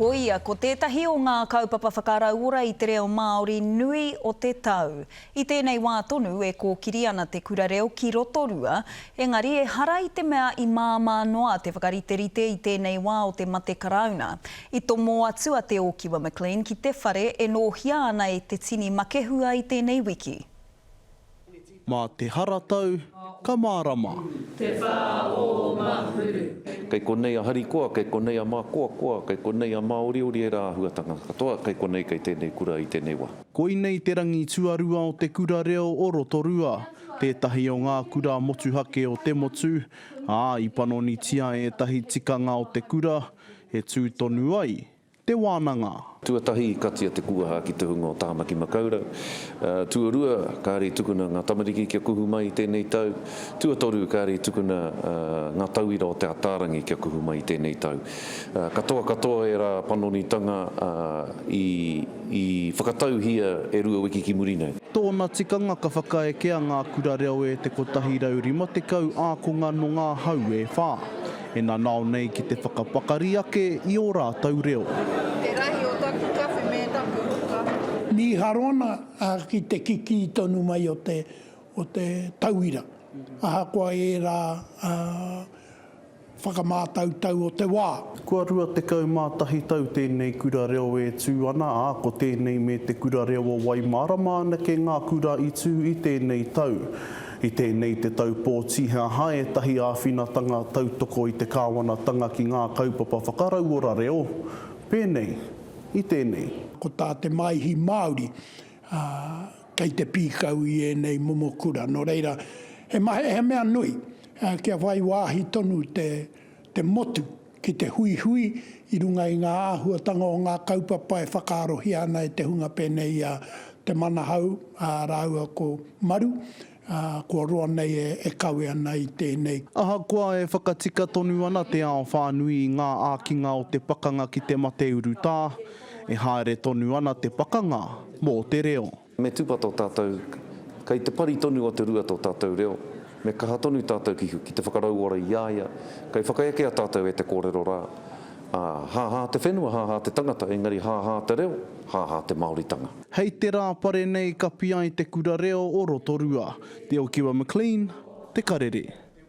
Ko ia, ko tētahi o ngā kaupapa whakaraura i te reo Māori nui o te tau. I tēnei wā tonu e kōkiri ana te kura reo ki Rotorua, engari e hara i te mea i māmā noa te whakariterite i tēnei wā o te mate karauna. I tomo atua te Ōkiwa McLean ki te whare e nōhia ana e te tini makehua i tēnei wiki. Mā te haratau, ka mārama. Te whā o mahuru. Kei konei a harikoa, kei konei a mā koa, kei konei a mā ori e rā huatanga katoa, kei konei kei tēnei kura i tēnei wā. Ko inei te rangi tuarua o te kura reo o Rotorua. Tētahi o ngā kura motuhake o te motu. I panonitia e tahi tikanga o te kura, e tū tonu ai, te wānanga. Tuatahi i katia te kuaha ki te hunga o Tāmaki Makaurau. Tuarua, kāre tukuna ngā tamariki kia kuhu mai i tēnei tau. Tuatoru, kāre tukuna ngā tauira o te atarangi kia kuhu mai i tēnei tau. Katoa e rā panonitanga i whakatau hia e rua wiki ki muri nei. Tōna tikanga ka whakaekea ngā kura reo e te kotahi raurima te kau ākonga no ngā hau e whā. E nā nao nei ki te whakapakari ake i o rātau reo. Te rahi o taku kawhi me taku huka. Ni harona ki te kiki tonu mai o te tauira. Ahakoa e rā whakamātautau o te wā. Kua rua te kaumātahi tau tēnei kura reo e tū ana, ko tēnei me te kura reo o Waimārama ana ke ngā kura i tū i tēnei tau. I tēnei te tau pōtiha hae tahi āwhinatanga tautoko i te kāwanatanga ki ngā kaupapa whakarauora reo. Pēnei, i tēnei. Ko tā te maihi Māori, kei te pīkau i enei momokura. No reira, he mea nui, kia vai wāhi tonu te motu ki te hui i runga i ngā āhuatanga o ngā kaupapa e whakarohi ana e te hunga pēnei te manahau rāua ko maru. Kua roa nei e kawe ana i tēnei. Ahakoa e whakatika tonu ana te ao whānui i ngā ākinga o te pakanga ki te mate uru tā. E haere tonu ana te pakanga mō te reo. Me tūpato tātou, kei te pari tonu o te rua tō tātou reo. Me kaha tonu tātou ki te whakarauora i iaia. Kei whakaiakea tātou e te kōrero rā. Hāhā te whenua, hāhā te tangata, engari hāhā te reo, hāhā te Māoritanga. Hei te rāpare nei ka pia i te kura reo o Rotorua. Te Ōkiwa McLean, te karere.